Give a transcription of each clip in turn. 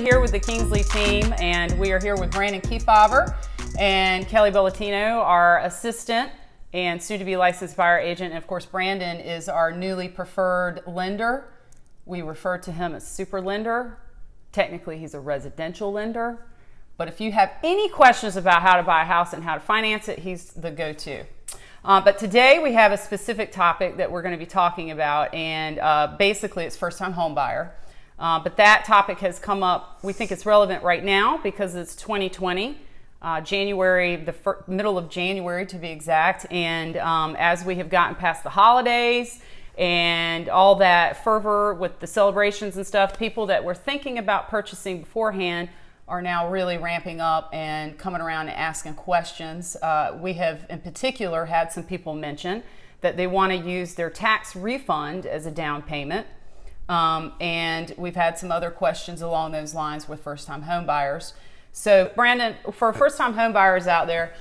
Kelly here with the Kingsley Team, and we are here with Brandon Kefauver and Kelly Bellatino, our assistant and soon-to-be licensed buyer agent. And of course, Brandon is our newly preferred lender. We refer to him as super lender. Technically, he's a residential lender. But if you have any questions about how to buy a house and how to finance it, he's the go-to. But today we have a specific topic that we're going to be talking about, and basically it's first-time home buyer. But that topic has come up, we think it's relevant right now because it's 2020, January, middle of January to be exact. And as we have gotten past the holidays and all that fervor with the celebrations and stuff, people that were thinking about purchasing beforehand are now really ramping up and coming around and asking questions. We have in particular had some people mention that they want to use their tax refund as a down payment. And we've had some other questions along those lines with first-time home buyers. So Brandon, for first-time home buyers out there,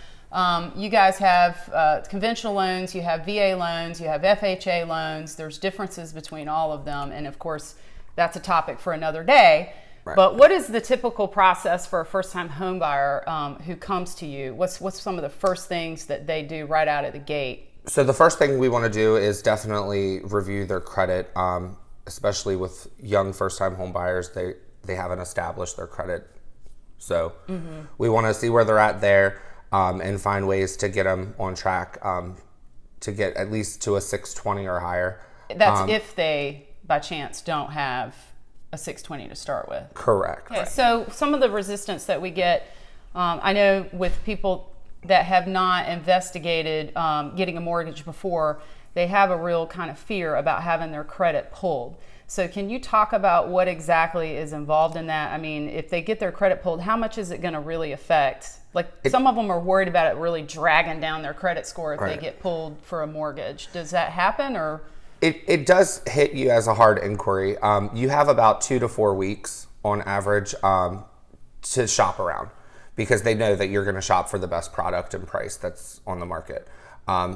you guys have conventional loans, you have VA loans, you have FHA loans. There's differences between all of them. And of course, that's a topic for another day. Right. But what is the typical process for a first-time home buyer who comes to you? What's some of the first things that they do right out of the gate? So the first thing we want to do is definitely review their credit, especially with young first-time home buyers. They haven't established their credit. So we want to see where they're at there and find ways to get them on track to get at least to a 620 or higher. That's if they, by chance, don't have a 620 to start with. Correct. Okay, so some of the resistance that we get, I know with people that have not investigated getting a mortgage before, they have a real kind of fear about having their credit pulled. So can you talk about what exactly is involved in that? I mean, if they get their credit pulled, how much is it going to really affect? Like some of them are worried about it really dragging down their credit score if they get pulled for a mortgage. Does that happen, or? It does hit you as a hard inquiry. You have about 2 to 4 weeks on average to shop around because they know that you're going to shop for the best product and price that's on the market.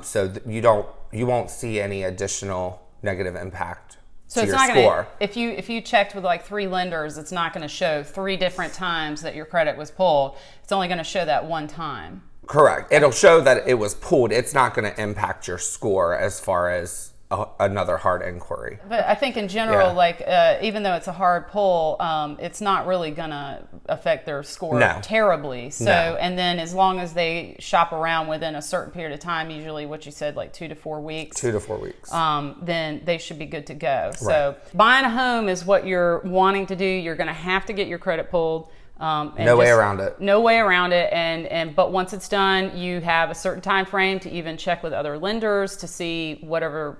So you won't see any additional negative impact to your score. If you checked with like 3 lenders, it's not going to show 3 different times that your credit was pulled. It's only going to show that one time. Correct. It'll show that it was pulled. It's not going to impact your score as far as another hard inquiry. But I think in general, even though it's a hard pull, it's not really gonna affect their score terribly. So, and then as long as they shop around within a certain period of time, usually what you said, like 2 to 4 weeks. 2 to 4 weeks. Then they should be good to go. Right. So buying a home is what you're wanting to do. You're gonna have to get your credit pulled. No way around it. No way around it. But once it's done, you have a certain time frame to even check with other lenders to see whatever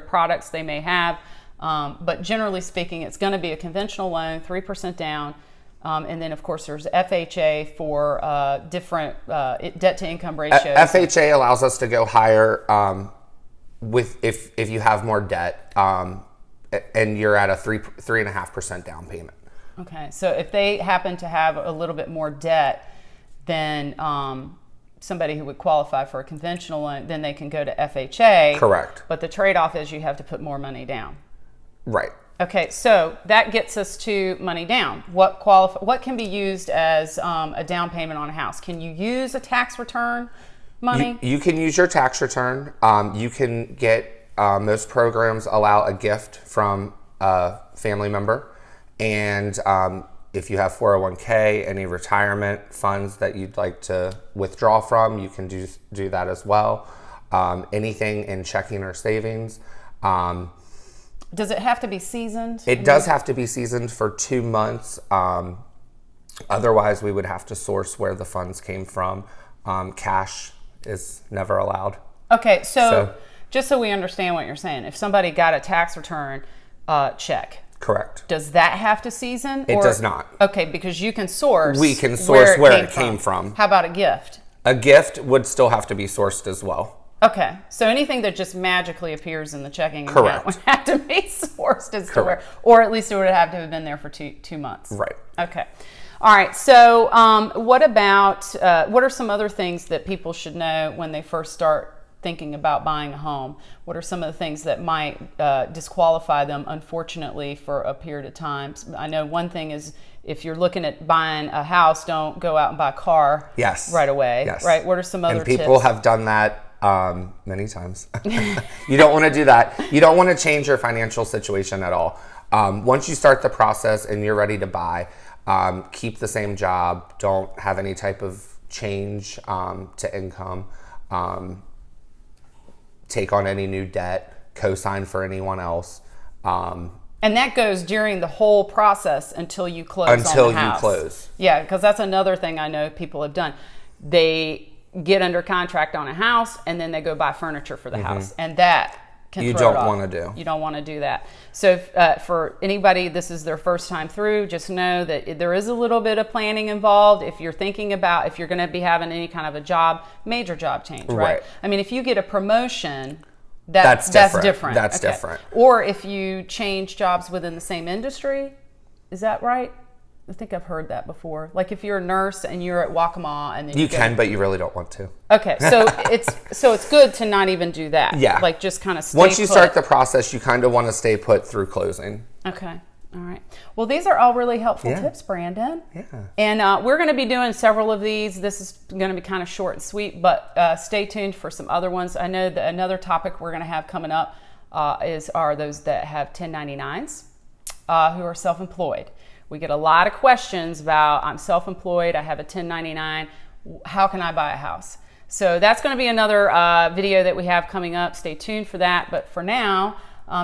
products they may have. But generally speaking, it's going to be a conventional loan, 3% down. And then, of course, there's FHA for different debt to income ratios. FHA allows us to go higher if you have more debt and you're at a 3.5% down payment. Okay, so if they happen to have a little bit more debt than somebody who would qualify for a conventional loan, then they can go to FHA. Correct. But the trade-off is you have to put more money down. Right. Okay, so that gets us to money down. What can be used as a down payment on a house? Can you use a tax return money? You can use your tax return. You can get, most programs allow a gift from a family member. And if you have 401k, any retirement funds that you'd like to withdraw from, you can do that as well. Anything in checking or savings. Does it have to be seasoned? It does have to be seasoned for 2 months. Otherwise, we would have to source where the funds came from. Cash is never allowed. Okay, so just so we understand what you're saying, if somebody got a tax return check, correct. Does that have to season? It does not. Okay, because you can source. We can source where it came from. How about a gift? A gift would still have to be sourced as well. Okay, so anything that just magically appears in the checking correct. account would have to be sourced as to where, or at least it would have to have been there for two months. Right. Okay. All right. So, what are some other things that people should know when they first start thinking about buying a home? What are some of the things that might disqualify them, unfortunately, for a period of time? I know one thing is if you're looking at buying a house, don't go out and buy a car Yes. right away. Yes. Right? What are some other And people tips? have done that many times. You don't want to do that. You don't want to change your financial situation at all. Once you start the process and you're ready to buy, keep the same job. Don't have any type of change to income. Take on any new debt. Co-sign for anyone else. And that goes during the whole process until you close on the house. Until you close. Yeah, because that's another thing I know people have done. They get under contract on a house and then they go buy furniture for the house. And that can You throw it don't off. want to do. You don't want to do that. So for anybody, this is their first time through, just know that there is a little bit of planning involved. If you're thinking about, if you're going to be having any kind of a major job change, right? Right. I mean, if you get a promotion, that's different. different. That's Okay. different. Or if you change jobs within the same industry, is that right? I think I've heard that before. Like if you're a nurse and you're at Waccamaw and then You can, but you really don't want to. Okay, so it's good to not even do that. Yeah. Like just kind of stay Once you put. start the process, you kind of want to stay put through closing. Okay. All right. Well, these are all really helpful Yeah. tips, Brandon. Yeah. And we're going to be doing several of these. This is going to be kind of short and sweet, but stay tuned for some other ones. I know that another topic we're going to have coming up are those that have 1099s who are self-employed. We get a lot of questions about, I'm self-employed, I have a 1099, how can I buy a house? So that's going to be another video that we have coming up. Stay tuned for that. But for now,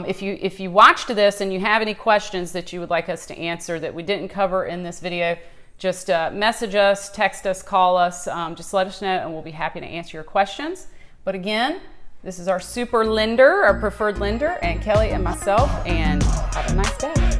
if you watched this and you have any questions that you would like us to answer that we didn't cover in this video, just message us, text us, call us, just let us know and we'll be happy to answer your questions. But again, this is our super lender, our preferred lender, and Kelly and myself, and have a nice day.